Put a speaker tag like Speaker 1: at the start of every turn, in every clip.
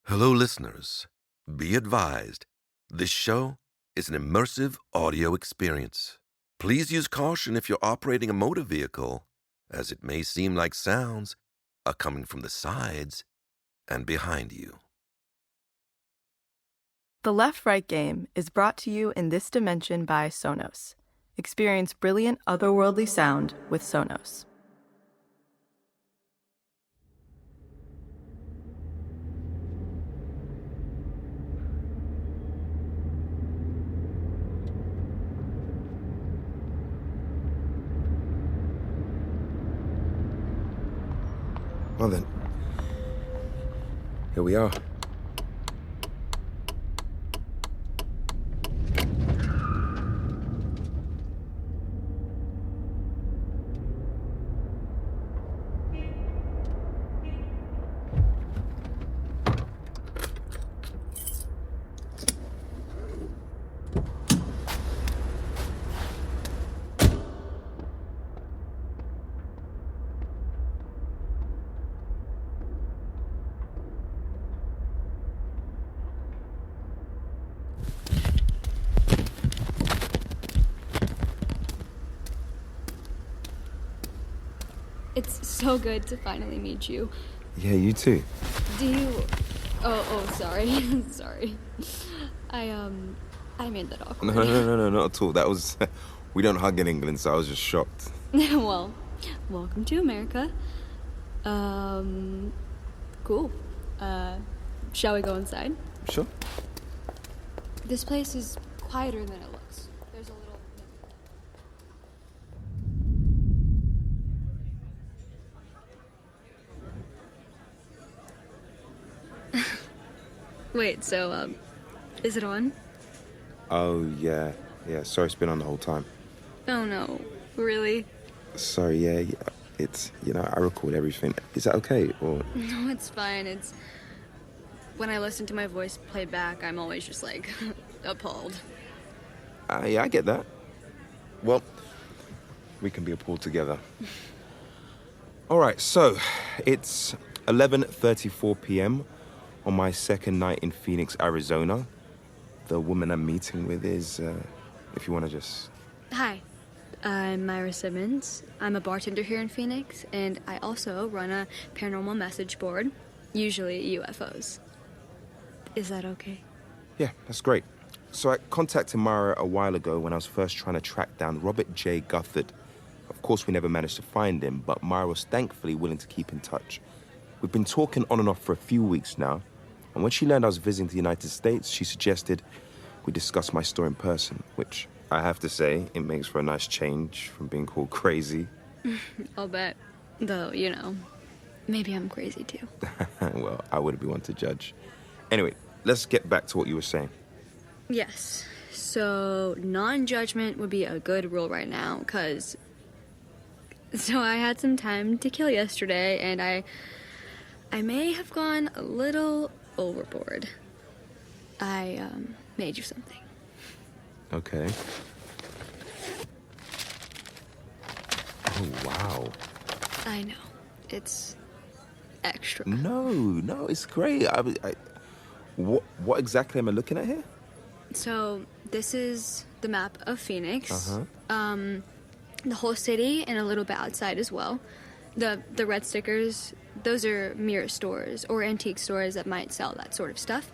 Speaker 1: Hello, listeners. Be advised, this show is an immersive audio experience. Please use caution if you're operating a motor vehicle, as it may seem like sounds are coming from the sides and behind you.
Speaker 2: The Left-Right game is brought to you in this dimension by Sonos. Experience brilliant otherworldly sound with Sonos.
Speaker 3: Well then, here we are.
Speaker 4: It's so good to finally meet you.
Speaker 3: Yeah, you too.
Speaker 4: Do you... Oh, sorry. Sorry. I made that awkward.
Speaker 3: No, not at all. That was... We don't hug in England, so I was just shocked.
Speaker 4: Well, welcome to America. Cool. Shall we go inside?
Speaker 3: Sure.
Speaker 4: This place is quieter than it looks. There's a little... Wait, so, is it on?
Speaker 3: Oh, yeah. Yeah, sorry it's been on the whole time.
Speaker 4: Oh no, really?
Speaker 3: Sorry, yeah. It's, I record everything. Is that okay, or...?
Speaker 4: No, it's fine. It's... When I listen to my voice played back, I'm always just, like, appalled.
Speaker 3: Yeah, I get that. Well, we can be appalled together. All right, so it's 11:34 p.m. on my second night in Phoenix, Arizona. The woman I'm meeting with is, if you want to just...
Speaker 4: Hi, I'm Myra Simmons. I'm a bartender here in Phoenix, and I also run a paranormal message board, usually UFOs. Is that okay?
Speaker 3: Yeah, that's great. So I contacted Myra a while ago when I was first trying to track down Robert J. Guthard. Of course, we never managed to find him, but Myra was thankfully willing to keep in touch. We've been talking on and off for a few weeks now, and when she learned I was visiting the United States, she suggested we discuss my story in person, which I have to say, it makes for a nice change from being called crazy.
Speaker 4: I'll bet. Though, maybe I'm crazy too.
Speaker 3: Well, I wouldn't be one to judge. Anyway, let's get back to what you were saying.
Speaker 4: Yes. So, non-judgment would be a good rule right now, because... So I had some time to kill yesterday, and I may have gone a little overboard. I, made you something.
Speaker 3: Okay. Oh, wow.
Speaker 4: I know. It's extra.
Speaker 3: No, it's great. What exactly am I looking at here?
Speaker 4: So, this is the map of Phoenix.
Speaker 3: Uh-huh.
Speaker 4: The whole city and a little bit outside as well. The red stickers, those are mirror stores or antique stores that might sell that sort of stuff.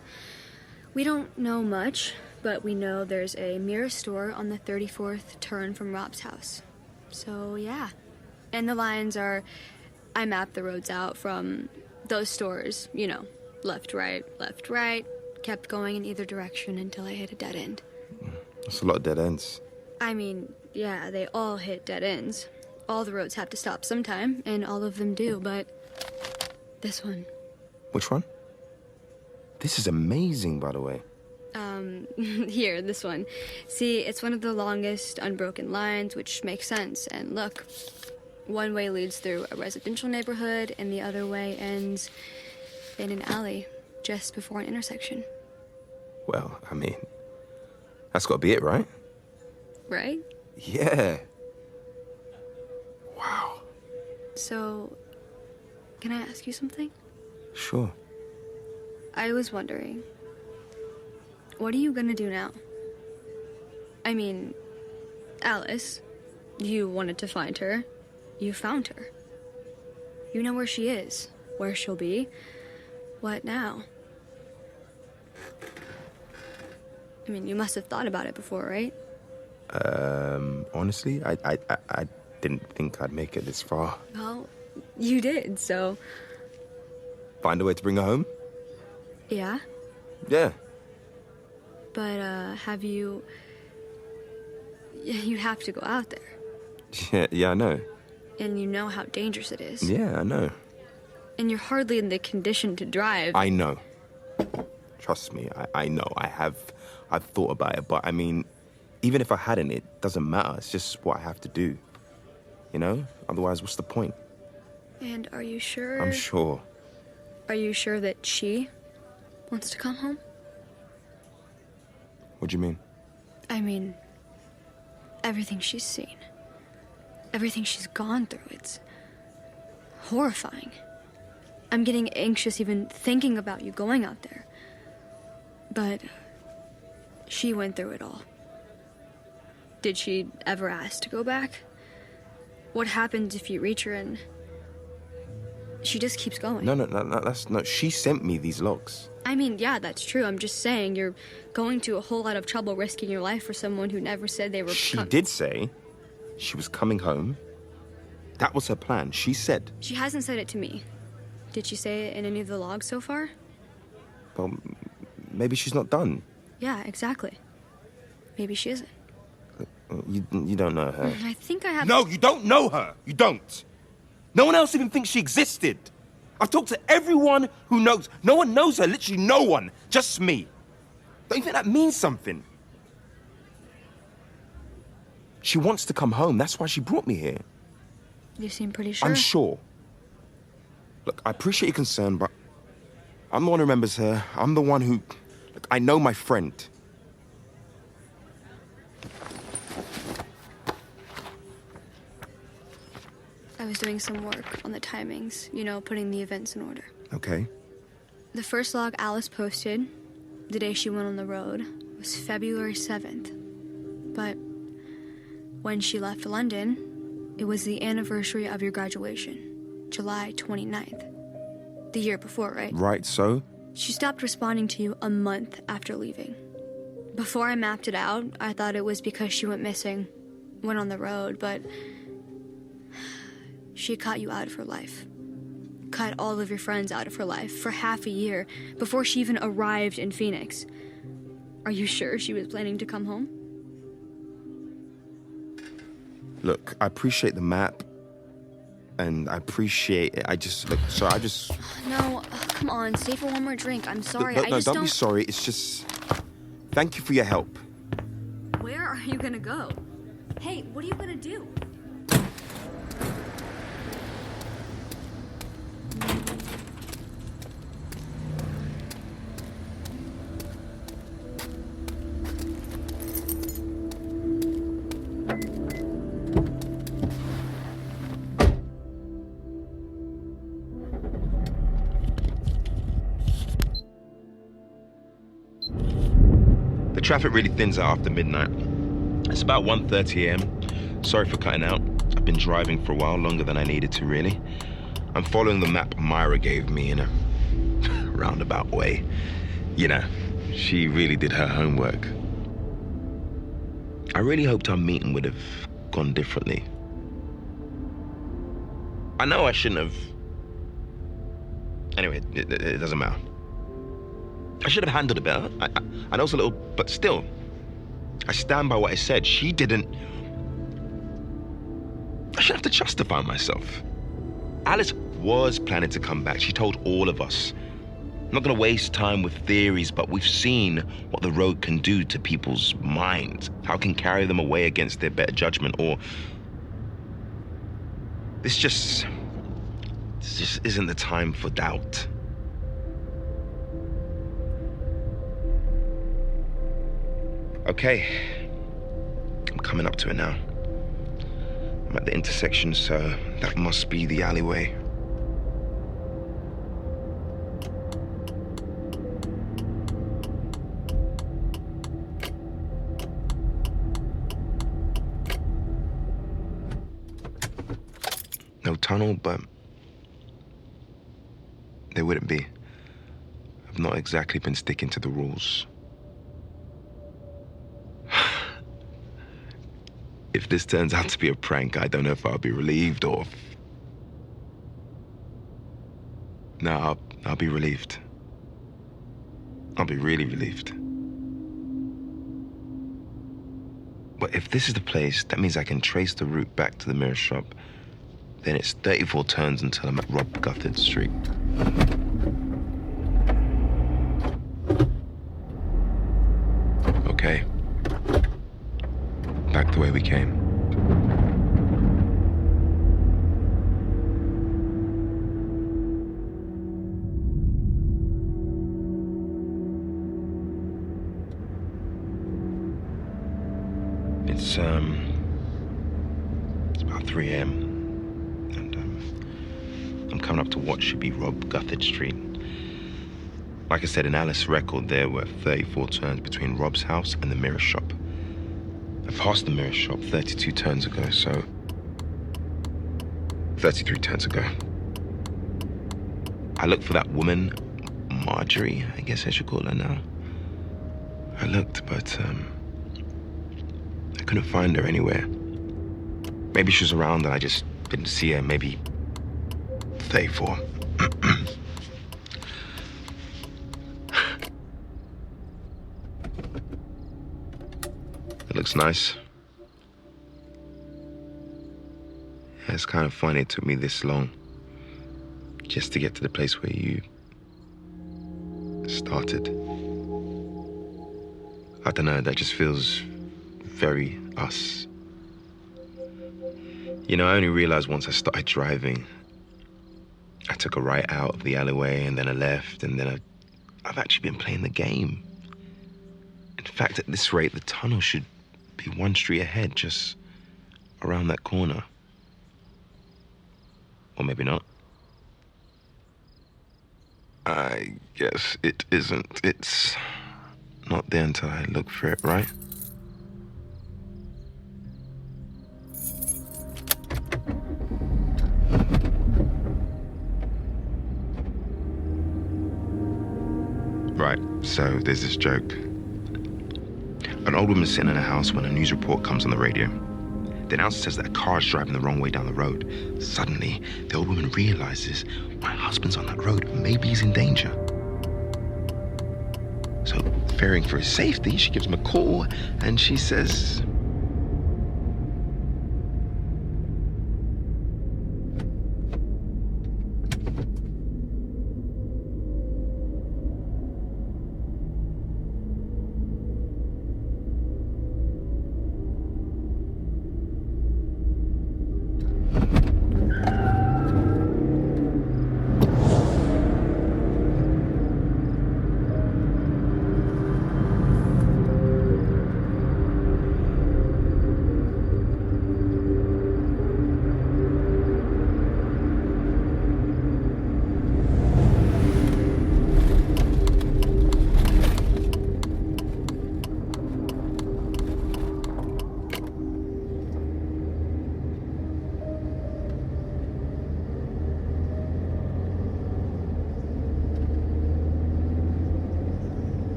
Speaker 4: We don't know much, but we know there's a mirror store on the 34th turn from Rob's house. So, yeah. And the lines are, I mapped the roads out from those stores, left, right, kept going in either direction until I hit a dead end.
Speaker 3: That's a lot of dead ends.
Speaker 4: I mean, yeah, they all hit dead ends. All the roads have to stop sometime, and all of them do, but this one.
Speaker 3: Which one? This is amazing, by the way.
Speaker 4: Here, this one. See, it's one of the longest unbroken lines, which makes sense. And look, one way leads through a residential neighborhood, and the other way ends in an alley just before an intersection.
Speaker 3: Well, I mean, that's got to be it, right?
Speaker 4: Right?
Speaker 3: Yeah. Wow.
Speaker 4: So, can I ask you something?
Speaker 3: Sure.
Speaker 4: I was wondering, what are you gonna do now? I mean, Alice, you wanted to find her. You found her. You know where she is, where she'll be. What now? I mean, you must have thought about it before, right?
Speaker 3: Honestly, I didn't think I'd make it this far.
Speaker 4: Well, you did, so...
Speaker 3: Find a way to bring her home?
Speaker 4: Yeah?
Speaker 3: Yeah.
Speaker 4: But, have you... You have to go out there.
Speaker 3: Yeah, I know.
Speaker 4: And you know how dangerous it is.
Speaker 3: Yeah, I know.
Speaker 4: And you're hardly in the condition to drive.
Speaker 3: I know. Trust me, I know. I've thought about it, but I mean, even if I hadn't, it doesn't matter. It's just what I have to do. You know? Otherwise, what's the point?
Speaker 4: And are you sure?
Speaker 3: I'm sure.
Speaker 4: Are you sure that she wants to come home?
Speaker 3: What do you mean?
Speaker 4: I mean, everything she's seen. Everything she's gone through. It's horrifying. I'm getting anxious even thinking about you going out there. But she went through it all. Did she ever ask to go back? What happens if you reach her and she just keeps going?
Speaker 3: No, she sent me these logs.
Speaker 4: I mean, yeah, that's true. I'm just saying you're going to a whole lot of trouble risking your life for someone who never said they were...
Speaker 3: She did say she was coming home. That was her plan. She said.
Speaker 4: She hasn't said it to me. Did she say it in any of the logs so far?
Speaker 3: Well, maybe she's not done.
Speaker 4: Yeah, exactly. Maybe she isn't.
Speaker 3: You don't know her.
Speaker 4: I think I have...
Speaker 3: No, you don't know her. You don't. No one else even thinks she existed. I've talked to everyone who knows. No one knows her, literally no one. Just me. Don't you think that means something? She wants to come home. That's why she brought me here.
Speaker 4: You seem pretty sure.
Speaker 3: I'm sure. Look, I appreciate your concern, but I'm the one who remembers her. I'm the one who... Look, I know my friend.
Speaker 4: I was doing some work on the timings, you know, putting the events in order.
Speaker 3: Okay.
Speaker 4: The first log Alice posted, the day she went on the road, was February 7th. But when she left London, it was the anniversary of your graduation, July 29th. The year before, right?
Speaker 3: Right, so?
Speaker 4: She stopped responding to you a month after leaving. Before I mapped it out, I thought it was because she went missing, went on the road, but she cut you out of her life. Cut all of your friends out of her life for half a year before she even arrived in Phoenix. Are you sure she was planning to come home?
Speaker 3: Look, I appreciate the map, and I appreciate it.
Speaker 4: No, come on, stay for one more drink. I'm sorry,
Speaker 3: No, don't be sorry. It's just... Thank you for your help.
Speaker 4: Where are you gonna go? Hey, what are you gonna do?
Speaker 3: The traffic really thins out after midnight. It's about 1:30 a.m. Sorry for cutting out. I've been driving for a while, longer than I needed to, really. I'm following the map Myra gave me in a roundabout way. You know, she really did her homework. I really hoped our meeting would have gone differently. I know I shouldn't have... Anyway, it doesn't matter. I should have handled it better. I know it's a little, but still, I stand by what I said. She didn't... I shouldn't have to justify myself. Alice was planning to come back. She told all of us. I'm not going to waste time with theories, but we've seen what the road can do to people's minds, how it can carry them away against their better judgment, or... This just isn't the time for doubt. Okay, I'm coming up to it now. I'm at the intersection, so that must be the alleyway. tunnel, but there wouldn't be. I've not exactly been sticking to the rules. If this turns out to be a prank, I don't know if I'll be relieved or... No, I'll be relieved. I'll be really relieved. But if this is the place, that means I can trace the route back to the mirror shop. Then it's 34 turns until I'm at Rob Guthard Street. Okay. Back the way we came. It's about 3 a.m. and I'm coming up to what should be Rob Guthard Street. Like I said, in Alice's record, there were 34 turns between Rob's house and the mirror shop. I passed the mirror shop 32 turns ago, so 33 turns ago. I looked for that woman, Marjorie, I guess I should call her now. I looked, but I couldn't find her anywhere. Maybe she was around and I just didn't see her. Maybe 34. It looks nice. Yeah, it's kind of funny it took me this long just to get to the place where you started. I don't know, that just feels very us. You know, I only realized once I started driving. I took a right out of the alleyway and then a left, and then I've actually been playing the game. In fact, at this rate, the tunnel should be one street ahead, just around that corner. Or maybe not. I guess it isn't. It's not there until I look for it, right? Right, so there's this joke. An old woman's sitting in a house when a news report comes on the radio. The announcer says that a car is driving the wrong way down the road. Suddenly, the old woman realizes, my husband's on that road, maybe he's in danger. So, fearing for his safety, she gives him a call and she says,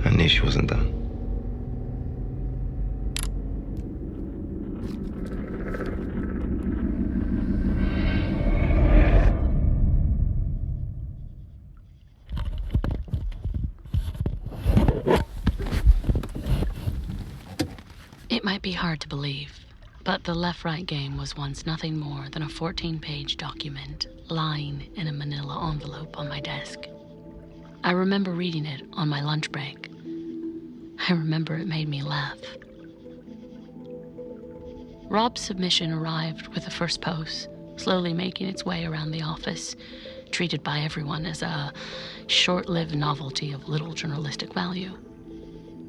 Speaker 3: I knew she wasn't done.
Speaker 5: It might be hard to believe, but the left-right game was once nothing more than a 14-page document lying in a manila envelope on my desk. I remember reading it on my lunch break. I remember it made me laugh. Rob's submission arrived with the first post, slowly making its way around the office, treated by everyone as a short-lived novelty of little journalistic value.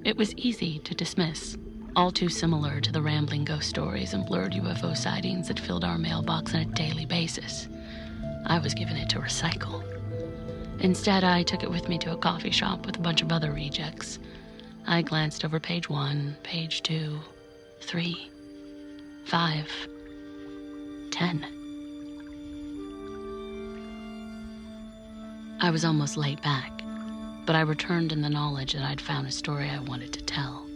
Speaker 5: It was easy to dismiss, all too similar to the rambling ghost stories and blurred UFO sightings that filled our mailbox on a daily basis. I was given it to recycle. Instead, I took it with me to a coffee shop with a bunch of other rejects. I glanced over page 1, page 2, 3, 5, 10. I was almost late back, but I returned in the knowledge that I'd found a story I wanted to tell.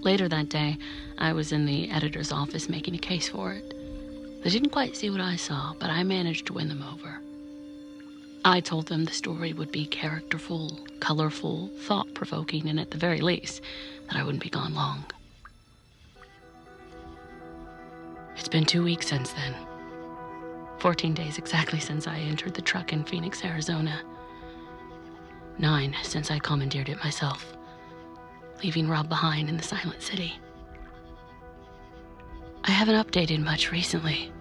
Speaker 5: Later that day, I was in the editor's office making a case for it. They didn't quite see what I saw, but I managed to win them over. I told them the story would be characterful, colorful, thought-provoking, and at the very least, that I wouldn't be gone long. It's been 2 weeks since then. 14 days exactly since I entered the truck in Phoenix, Arizona. 9 since I commandeered it myself, leaving Rob behind in the silent city. I haven't updated much recently.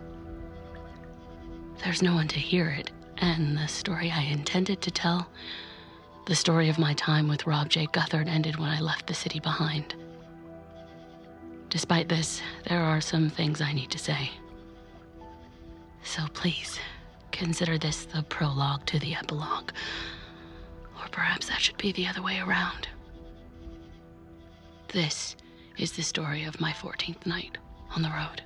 Speaker 5: There's no one to hear it, and the story I intended to tell, the story of my time with Rob J. Guthert, ended when I left the city behind. Despite this, there are some things I need to say. So please, consider this the prologue to the epilogue. Or perhaps that should be the other way around. This is the story of my 14th night on the road.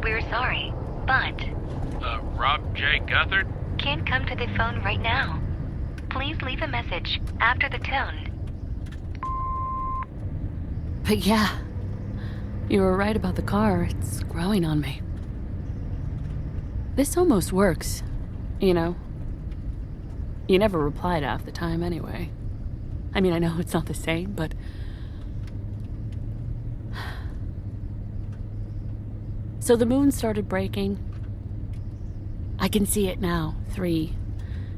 Speaker 6: We're sorry, but...
Speaker 7: Rob J. Guthert?
Speaker 6: Can't come to the phone right now. Please leave a message after the tone.
Speaker 5: But yeah, you were right about the car. It's growing on me. This almost works, you know. You never replied half the time anyway. I mean, I know it's not the same, but... So the moon started breaking. I can see it now. 3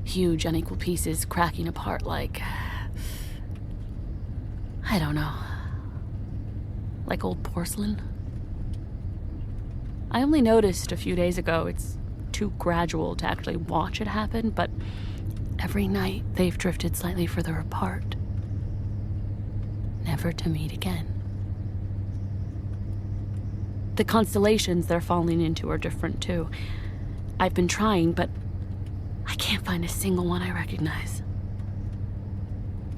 Speaker 5: huge unequal pieces cracking apart like... I don't know. Like old porcelain. I only noticed a few days ago it's too gradual to actually watch it happen, but every night they've drifted slightly further apart. Never to meet again. The constellations they're falling into are different too. I've been trying, but I can't find a single one I recognize.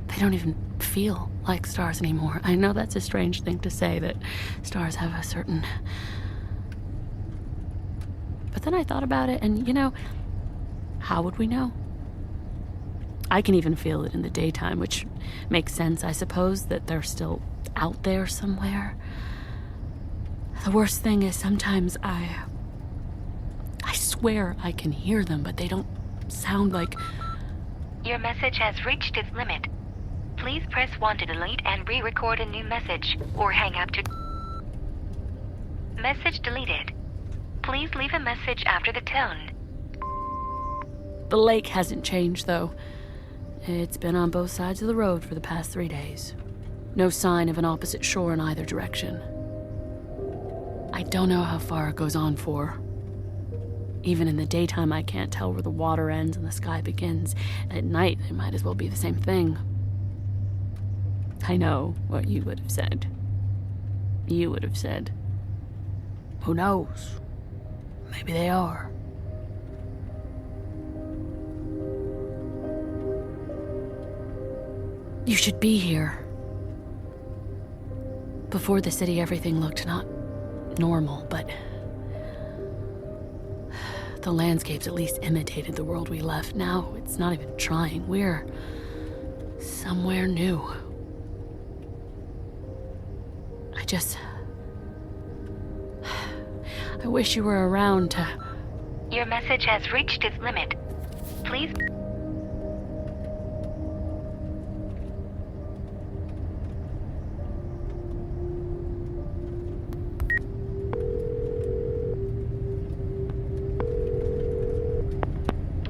Speaker 5: They don't even feel like stars anymore. I know that's a strange thing to say, that stars have a certain... But then I thought about it, and you know, how would we know? I can even feel it in the daytime, which makes sense, I suppose, that they're still out there somewhere. The worst thing is sometimes I swear I can hear them, but they don't sound like...
Speaker 6: Your message has reached its limit. Please press 1 to delete and re-record a new message, or hang up to... Message deleted. Please leave a message after the tone.
Speaker 5: The lake hasn't changed, though. It's been on both sides of the road for the past 3 days. No sign of an opposite shore in either direction. I don't know how far it goes on for. Even in the daytime, I can't tell where the water ends and the sky begins. At night, it might as well be the same thing. I know what you would have said. You would have said, who knows? Maybe they are. You should be here. Before the city, everything looked not normal, but the landscapes at least imitated the world we left. Now it's not even trying. We're somewhere new. I wish you were around to...
Speaker 6: Your message has reached its limit. Please...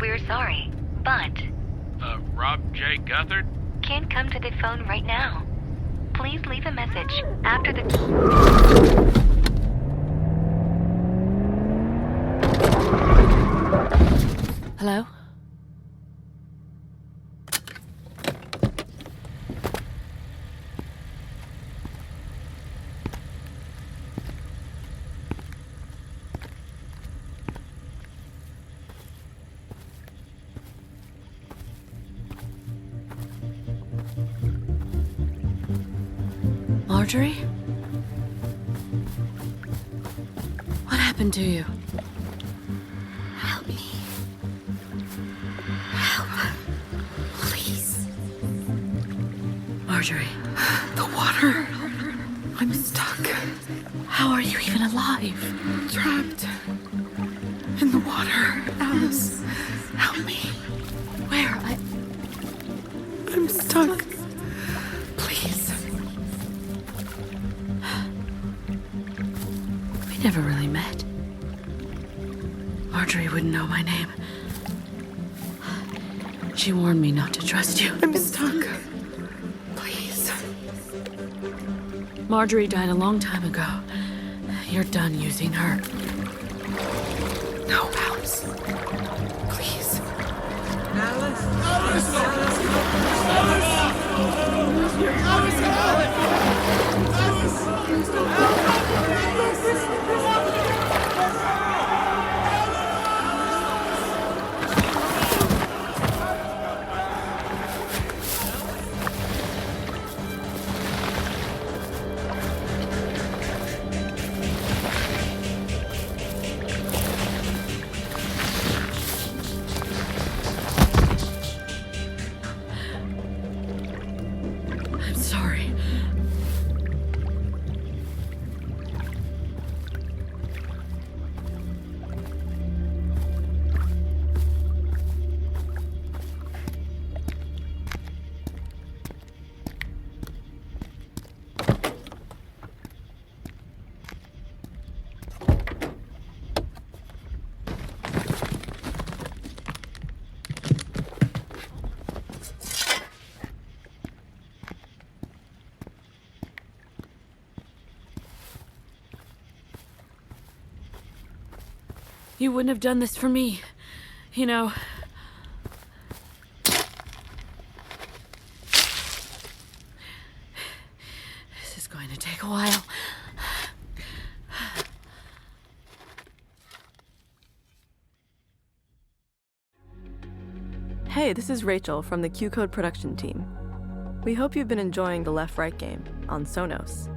Speaker 6: We're sorry, but...
Speaker 7: Rob J. Guthert?
Speaker 6: Can't come to the phone right now. Please leave a message after the...
Speaker 5: Hello? Marjorie? What happened to you?
Speaker 8: Help me. Help. Please.
Speaker 5: Marjorie.
Speaker 8: The water. I'm stuck.
Speaker 5: How are you even alive?
Speaker 8: Trapped. In the water. Alice, help me.
Speaker 5: Where?
Speaker 8: I'm stuck. Please.
Speaker 5: We never really met. Marjorie wouldn't know my name. She warned me not to trust you.
Speaker 8: I'm stuck. Please.
Speaker 5: Marjorie died a long time ago. You're done using her.
Speaker 8: No, Alice. Please.
Speaker 5: I'm sorry. You wouldn't have done this for me. You know. This is going to take a while.
Speaker 2: Hey, this is Rachel from the QCODE production team. We hope you've been enjoying the left-right game on Sonos.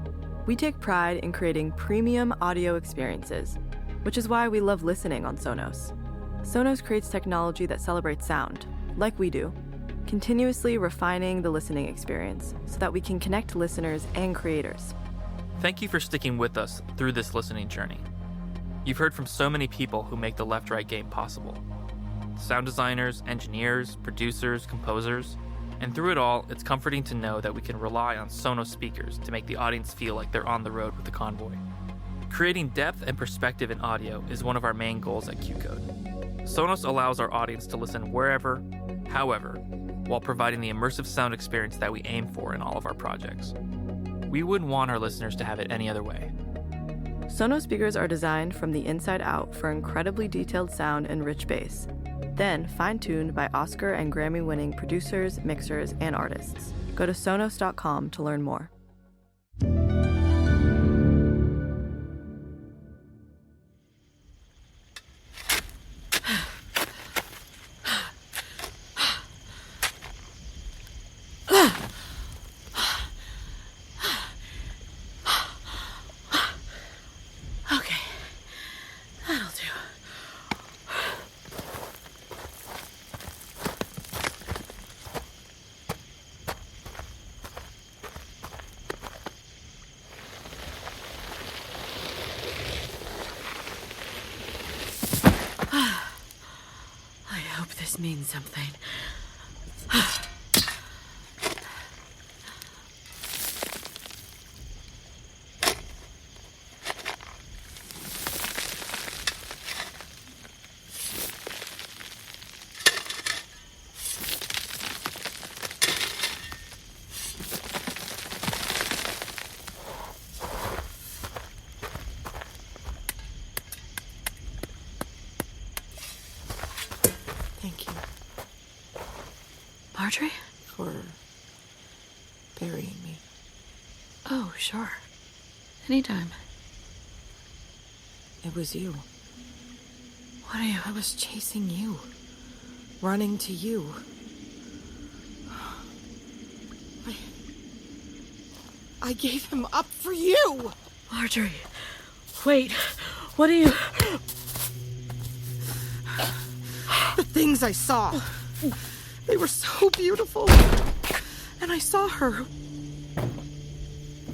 Speaker 2: We take pride in creating premium audio experiences, which is why we love listening on Sonos. Sonos creates technology that celebrates sound, like we do, continuously refining the listening experience so that we can connect listeners and creators.
Speaker 9: Thank you for sticking with us through this listening journey. You've heard from so many people who make the left-right game possible. Sound designers, engineers, producers, composers, and through it all, it's comforting to know that we can rely on Sonos speakers to make the audience feel like they're on the road with the convoy. Creating depth and perspective in audio is one of our main goals at QCODE. Sonos allows our audience to listen wherever, however, while providing the immersive sound experience that we aim for in all of our projects. We wouldn't want our listeners to have it any other way.
Speaker 2: Sonos speakers are designed from the inside out for incredibly detailed sound and rich bass, then fine-tuned by Oscar and Grammy-winning producers, mixers, and artists. Go to sonos.com to learn more.
Speaker 5: Okay, that'll do. I hope this means something.
Speaker 8: Marjorie?
Speaker 10: For burying me.
Speaker 8: Oh, sure. Anytime.
Speaker 10: It was you.
Speaker 8: What are you?
Speaker 10: I was chasing you. Running to you. I gave him up for you!
Speaker 8: Marjorie, wait. What are you...
Speaker 10: The things I saw. They were so beautiful. And I saw her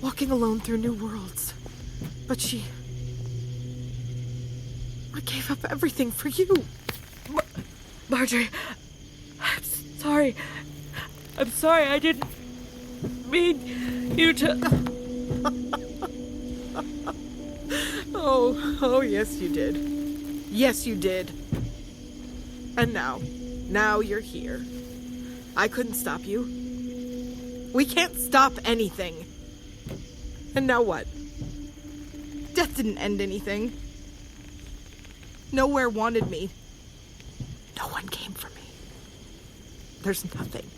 Speaker 10: walking alone through new worlds. But I gave up everything for you.
Speaker 8: Marjorie, I'm sorry. I'm sorry, I didn't mean you to...
Speaker 10: Oh, yes you did. Yes you did. And now you're here. I couldn't stop you. We can't stop anything. And now what? Death didn't end anything. Nowhere wanted me. No one came for me. There's nothing.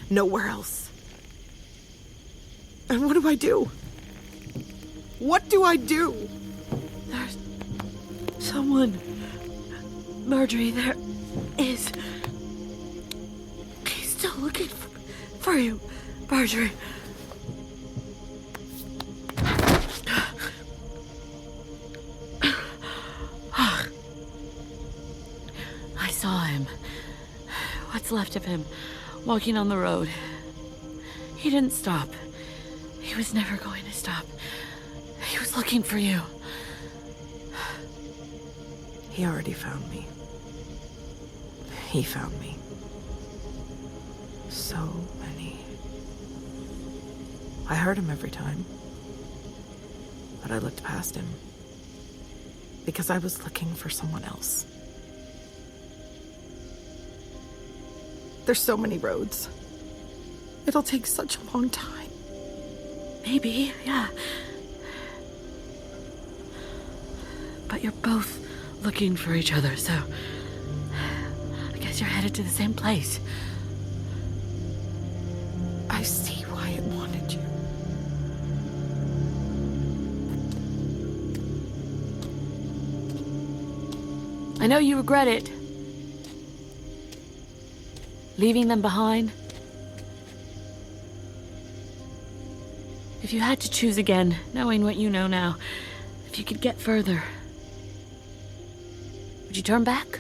Speaker 10: Nowhere else. And what do I do? What do I do?
Speaker 8: There's someone. Marjorie, there is. He's still looking for you, Marjorie. I saw him. What's left of him, walking on the road. He didn't stop. He was never going to stop. He was looking for you.
Speaker 10: He already found me. He found me. So many. I heard him every time. But I looked past him. Because I was looking for someone else. There's so many roads. It'll take such a long time.
Speaker 8: Maybe, yeah. But you're both looking for each other, so I guess you're headed to the same place.
Speaker 10: I see why it wanted you.
Speaker 8: I know you regret it. Leaving them behind. If you had to choose again, knowing what you know now, if you could get further, would you turn back?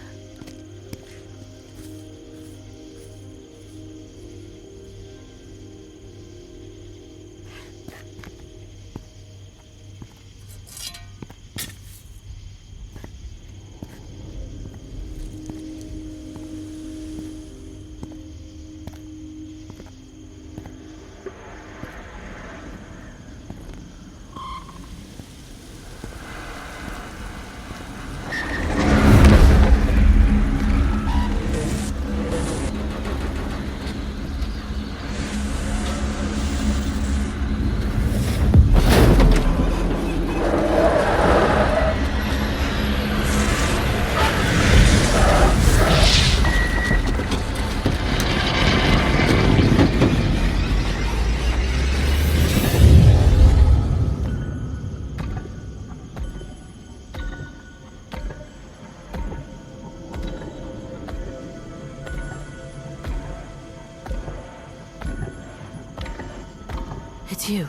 Speaker 8: It's you,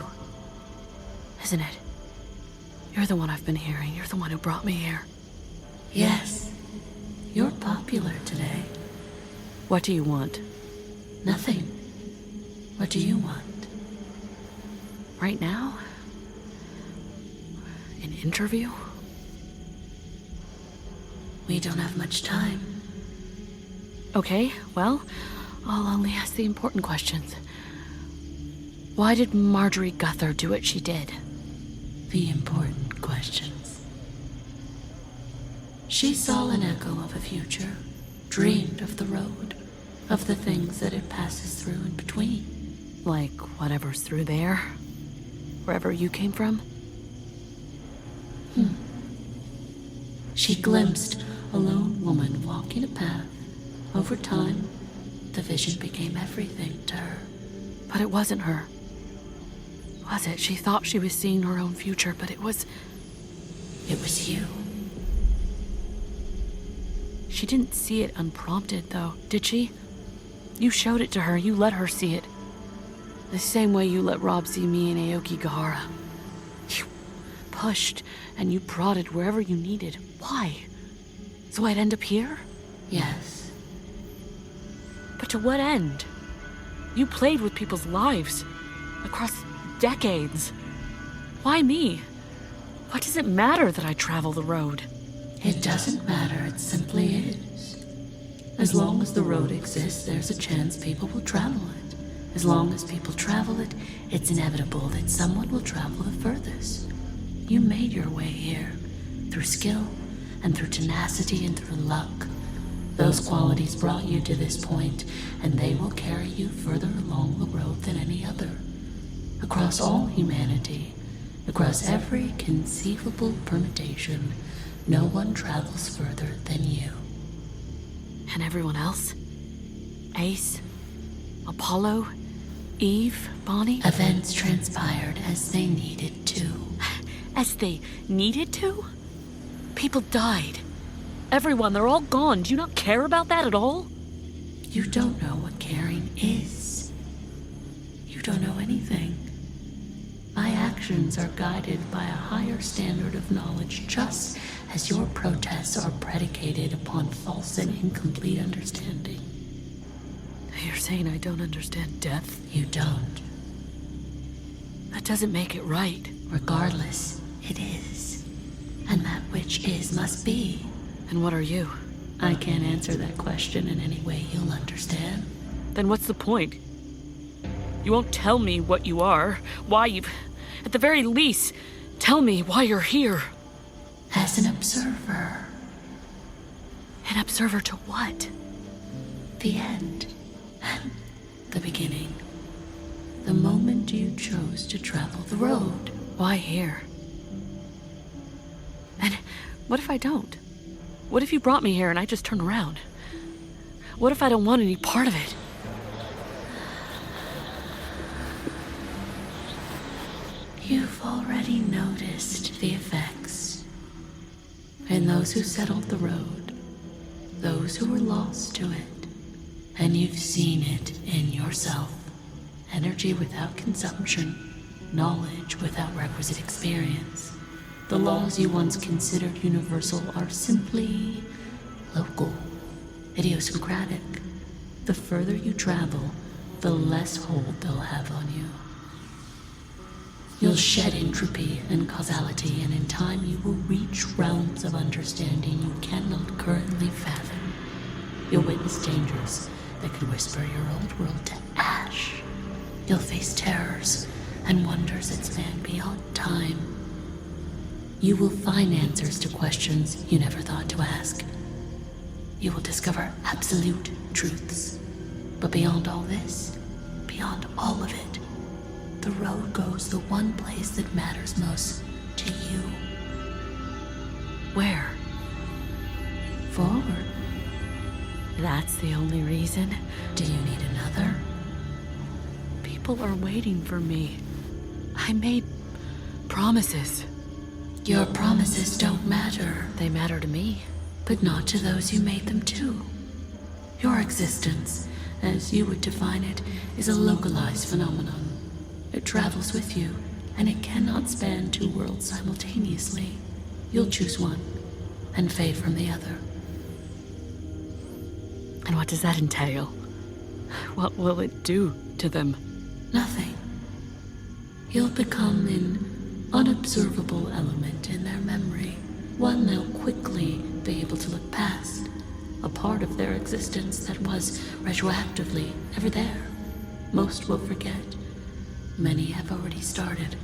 Speaker 8: isn't it? You're the one I've been hearing. You're the one who brought me here.
Speaker 5: Yes. You're popular today.
Speaker 8: What do you want?
Speaker 5: Nothing. What do you want?
Speaker 8: Right now? An interview?
Speaker 5: We don't have much time.
Speaker 8: Okay, well, I'll only ask the important questions. Why did Marjorie Guthrie do what she did?
Speaker 5: The important questions. She saw an echo of a future, dreamed of the road, of the things that it passes through in between.
Speaker 8: Like whatever's through there? Wherever you came from?
Speaker 5: She glimpsed a lone woman walking a path over time, The vision became everything to her.
Speaker 8: But it wasn't her. Was it? She thought she was seeing her own future, but it was
Speaker 5: you.
Speaker 8: She didn't see it unprompted, though, did she? You showed it to her. You let her see it. The same way you let Rob see me and Aoki Gahara. You pushed and you prodded wherever you needed. Why? So I'd end up here?
Speaker 5: Yes.
Speaker 8: But to what end? You played with people's lives. Across decades. Why me? Why does it matter that I travel the road?
Speaker 5: It doesn't matter, it simply is. As long as the road exists, there's a chance people will travel it. As long as people travel it, it's inevitable that someone will travel the furthest. You made your way here, through skill, and through tenacity, and through luck. Those qualities brought you to this point, and they will carry you further along the road than any other. Across all humanity, across every conceivable permutation, no one travels further than you.
Speaker 8: And everyone else? Ace? Apollo? Eve? Bonnie?
Speaker 5: Events transpired as they needed to.
Speaker 8: As they needed to? People died. Everyone, they're all gone. Do you not care about that at all?
Speaker 5: You don't know what caring is. You don't know anything. My actions are guided by a higher standard of knowledge, just as your protests are predicated upon false and incomplete understanding.
Speaker 8: You're saying I don't understand death?
Speaker 5: You don't.
Speaker 8: That doesn't make it right.
Speaker 5: Regardless, it is. And that which is must be.
Speaker 8: And what are you?
Speaker 5: I can't answer that question in any way you'll understand.
Speaker 8: Then what's the point? You won't tell me what you are, why you've... At the very least, tell me why you're here.
Speaker 5: As an observer.
Speaker 8: An observer to what?
Speaker 5: The end. And the beginning. The moment you chose to travel the road.
Speaker 8: Why here? And what if I don't? What if you brought me here and I just turn around? What if I don't want any part of it?
Speaker 5: You've already noticed the effects. And those who settled the road, those who were lost to it, and you've seen it in yourself. Energy without consumption, knowledge without requisite experience. The laws you once considered universal are simply local, idiosyncratic. The further you travel, the less hold they'll have on you. You'll shed entropy and causality, and in time you will reach realms of understanding you cannot currently fathom. You'll witness dangers that could whisper your old world to ash. You'll face terrors and wonders that span beyond time. You will find answers to questions you never thought to ask. You will discover absolute truths. But beyond all this, beyond all of it, the road goes the one place that matters most to you.
Speaker 8: Where?
Speaker 5: Forward.
Speaker 8: That's the only reason?
Speaker 5: Do you need another?
Speaker 8: People are waiting for me. I made promises.
Speaker 5: Your promises don't matter.
Speaker 8: They matter to me.
Speaker 5: But not to those you made them to. Your existence, as you would define it, is a localized phenomenon. It travels with you, and it cannot span two worlds simultaneously. You'll choose one, and fade from the other.
Speaker 8: And what does that entail? What will it do to them?
Speaker 5: Nothing. You'll become an unobservable element in their memory, one they'll quickly be able to look past, a part of their existence that was retroactively ever there. Most will forget. Many have already started.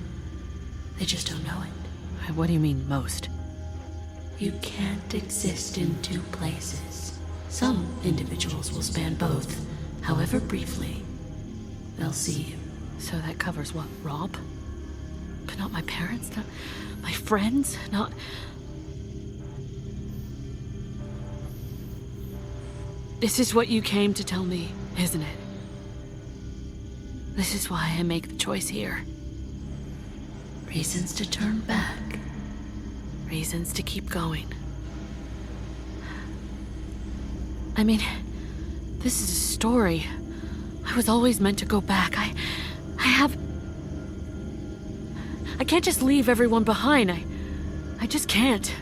Speaker 5: They just don't know it.
Speaker 8: What do you mean, most?
Speaker 5: You can't exist in two places. Some individuals will span both, however briefly. They'll see you.
Speaker 8: So that covers what, Rob? But not my parents, not my friends, not... This is what you came to tell me. isn't it? This is why I make the choice here. Reasons to turn back. Reasons to keep going. I mean, this is a story. I was always meant to go back. I can't just leave everyone behind. I just can't.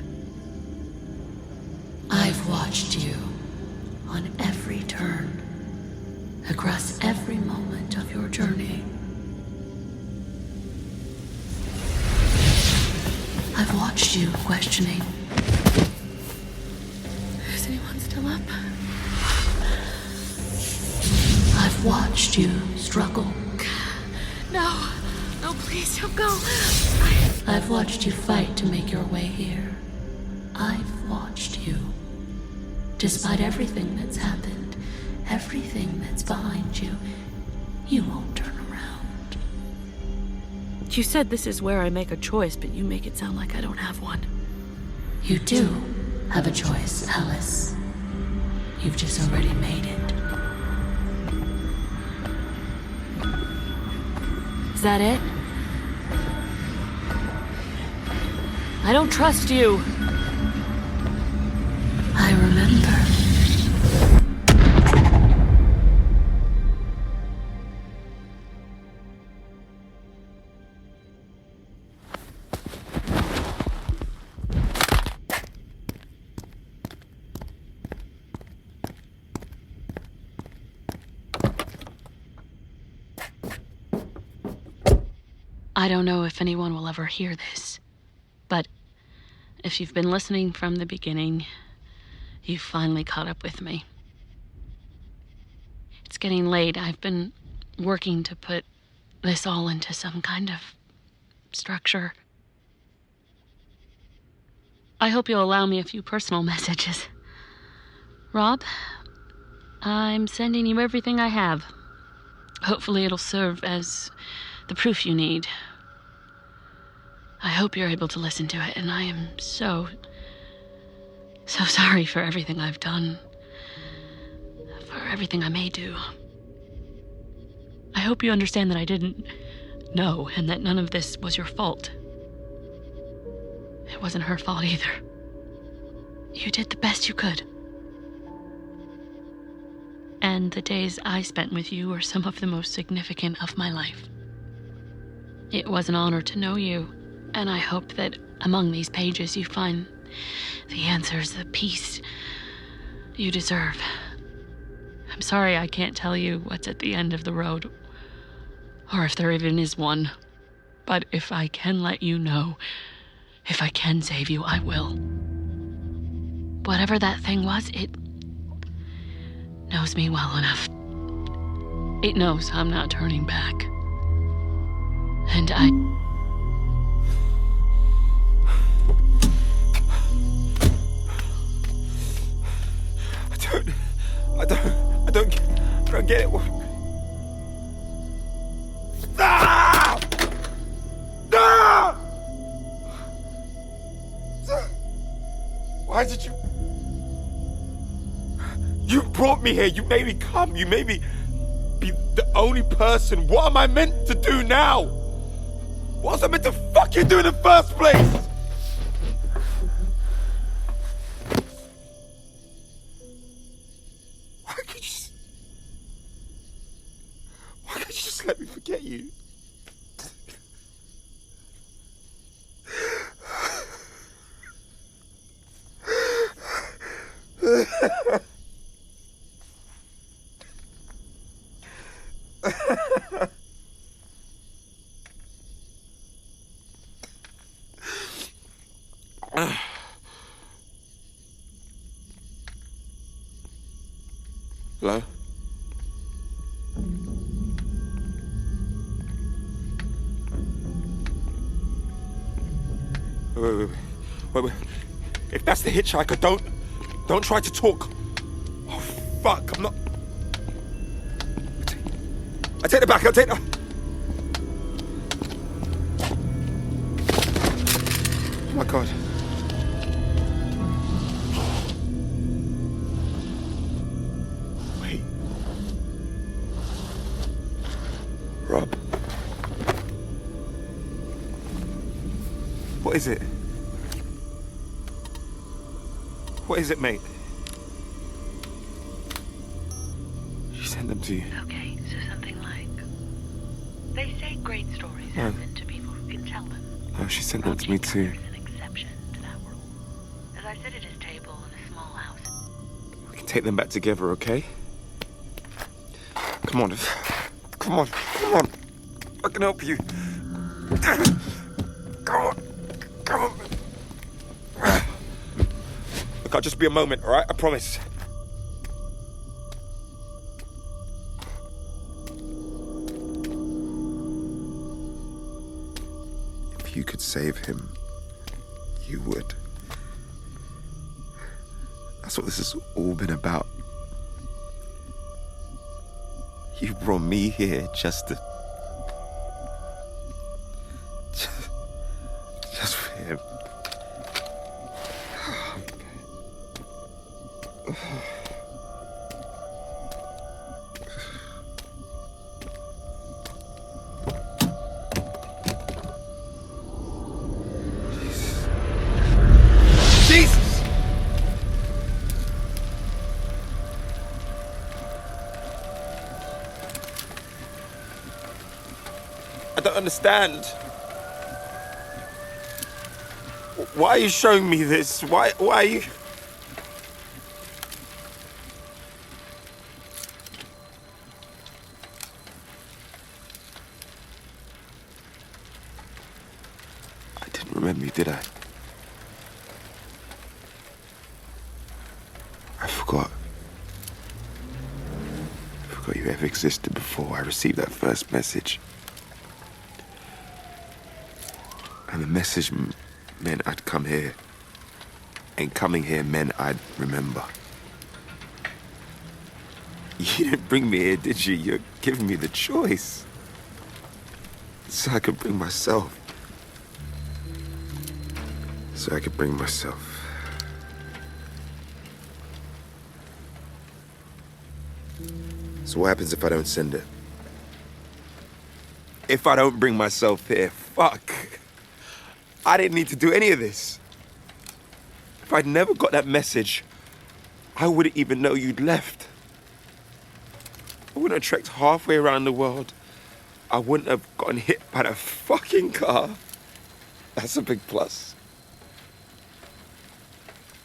Speaker 8: I've watched you on every turn, across every moment of your journey. I've watched you questioning. Is anyone still up? I've watched you struggle. No, please don't go. I've watched you fight to make your way here. I've watched you. Despite everything that's happened, everything that's behind you, you won't turn around. You said this is where I make a choice, but you make it sound like I don't have one. You do have a choice, Alice. You've just already made it. Is that it? I don't trust you. I remember. I don't know if anyone will ever hear this, but if you've been listening from the beginning, you've finally caught up with me. It's getting late. I've been working to put this all into some kind of structure. I hope you'll allow me a few personal messages. Rob, I'm sending you everything I have. Hopefully it'll serve as the proof you need. I hope you're able to listen to it, and I am so sorry for everything I've done. For everything I may do. I hope you understand that I didn't know, and that none of this was your fault. It wasn't her fault either. You did the best you could. And the days I spent with you were some of the most significant of my life. It was an honor to know you, and I hope that among these pages you find the answers, the peace you deserve. I'm sorry I can't tell you what's at the end of the road, or if there even is one. But if I can let you know, if I can save you, I will. Whatever that thing was, it knows me well enough. It knows I'm not turning back. And I
Speaker 3: don't get it. Ah! Ah! Why did you... You brought me here. You made me come. You made me be the only person. What am I meant to do now? What was I meant to fucking do in the first place? Why can't you just let me forget you? Hello? Wait. If that's the hitchhiker, don't try to talk. Oh, fuck, I'm not... I take it back, I'll take it... Oh my God. What is it? What is it, mate? She sent them to you.
Speaker 5: Okay, so something like... They say great stories happen to people who can tell them.
Speaker 3: Oh, she sent them to me too.
Speaker 5: There's an exception to that rule. As I sit at his table in a small house.
Speaker 3: We can take them back together, okay? Come on. Come on. Come on. I can help you. Come on. Come on. Look, I'll just be a moment, all right? I promise. If you could save him, you would. That's what this has all been about. You brought me here just to... Just for him. Jesus! I don't understand. Why are you showing me this? Why are you... I didn't remember you, did I? I forgot. I forgot you ever existed before I received that first message. And the message meant I'd come here. And coming here meant I'd remember. You didn't bring me here, did you? You're giving me the choice. So I could bring myself. So I could bring myself. So what happens if I don't send it? If I don't bring myself here, fuck. I didn't need to do any of this. If I'd never got that message, I wouldn't even know you'd left. I wouldn't have trekked halfway around the world. I wouldn't have gotten hit by that fucking car. That's a big plus.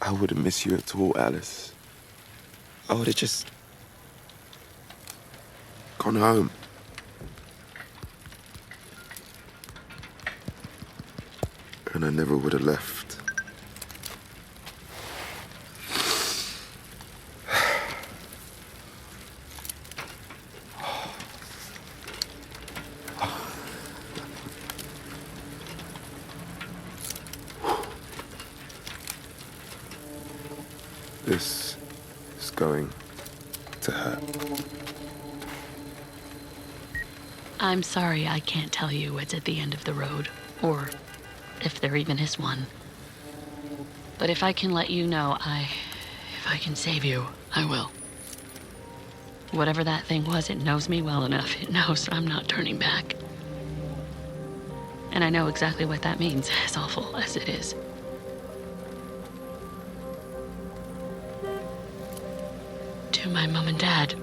Speaker 3: I wouldn't miss you at all, Alice. I would have just gone home. And I never would have left. This is going to hurt.
Speaker 5: I'm sorry I can't tell you it's at the end of the road, or if there even is one. But if I can let you know, if I can save you, I will. Whatever that thing was, it knows me well enough. It knows I'm not turning back. And I know exactly what that means, as awful as it is. To my mom and dad,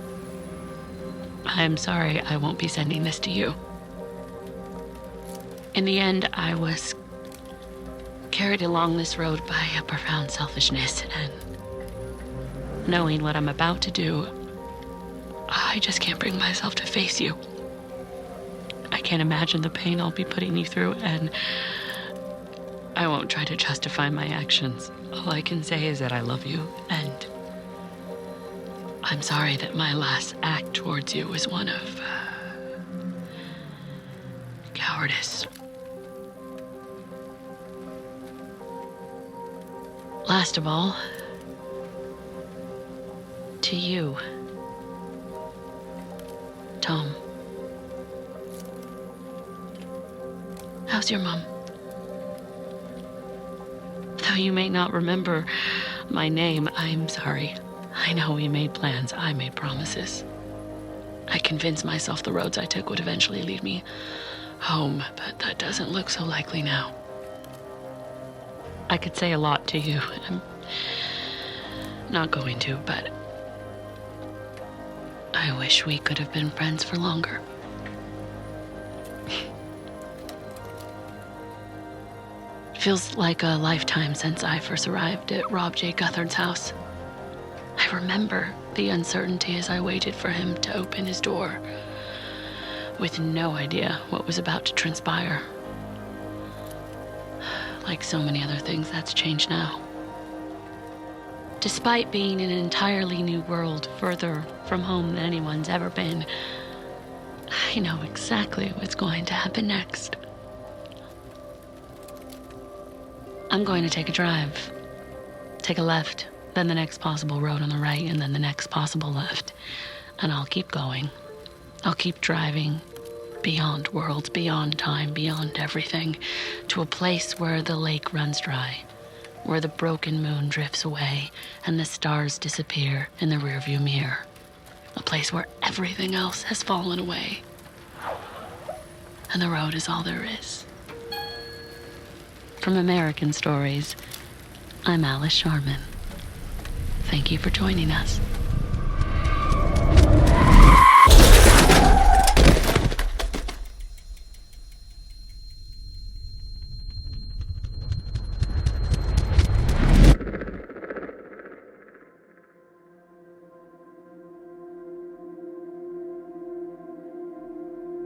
Speaker 5: I'm sorry I won't be sending this to you. In the end, I was carried along this road by a profound selfishness, and knowing what I'm about to do, I just can't bring myself to face you. I can't imagine the pain I'll be putting you through, and I won't try to justify my actions. All I can say is that I love you, and I'm sorry that my last act towards you was one of cowardice. Last of all, to you, Tom. How's your mom? Though you may not remember my name, I'm sorry. I know we made plans, I made promises. I convinced myself the roads I took would eventually lead me home, but that doesn't look so likely now. I could say a lot to you. I'm not going to, but I wish we could have been friends for longer. Feels like a lifetime since I first arrived at Rob J. Guthard's house. I remember the uncertainty as I waited for him to open his door, with no idea what was about to transpire. Like so many other things, that's changed now. Despite being in an entirely new world, further from home than anyone's ever been, I know exactly what's going to happen next. I'm going to take a drive. Take a left, then the next possible road on the right, and then the next possible left. And I'll keep going. I'll keep driving beyond worlds, beyond time, beyond everything, to a place where the lake runs dry, where the broken moon drifts away and the stars disappear in the rearview mirror. A place where everything else has fallen away. And the road is all there is. From American Stories, I'm Alice Sharman. Thank you for joining us.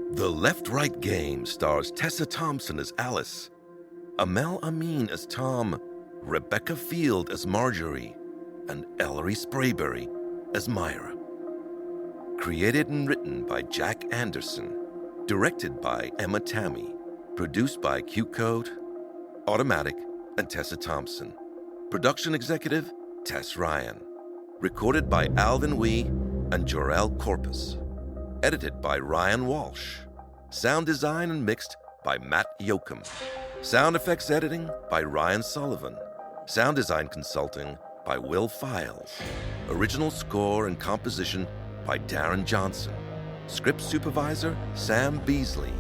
Speaker 1: The Left-Right Game stars Tessa Thompson as Alice, Amel Amin as Tom, Rebecca Field as Marjorie, and Ellery Sprayberry as Myra. Created and written by Jack Anderson, directed by Emma Tammy, produced by QCODE, Automatik, and Tessa Thompson. Production executive, Tess Ryan. Recorded by Alvin Wee and Jorel Corpus. Edited by Ryan Walsh. Sound design and mixed by Matt Yoakum. Sound effects editing by Ryan Sullivan. Sound design consulting by Will Files. Original score and composition by Darren Johnson. Script supervisor, Sam Beasley.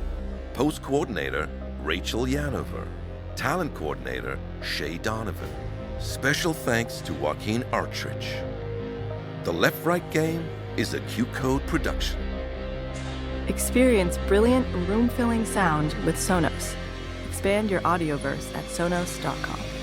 Speaker 1: Post coordinator, Rachel Yanover. Talent coordinator, Shay Donovan. Special thanks to Joaquin Artrich. The Left-Right Game is a QCODE production.
Speaker 2: Experience brilliant, room-filling sound with Sonos. Expand your audioverse at sonos.com.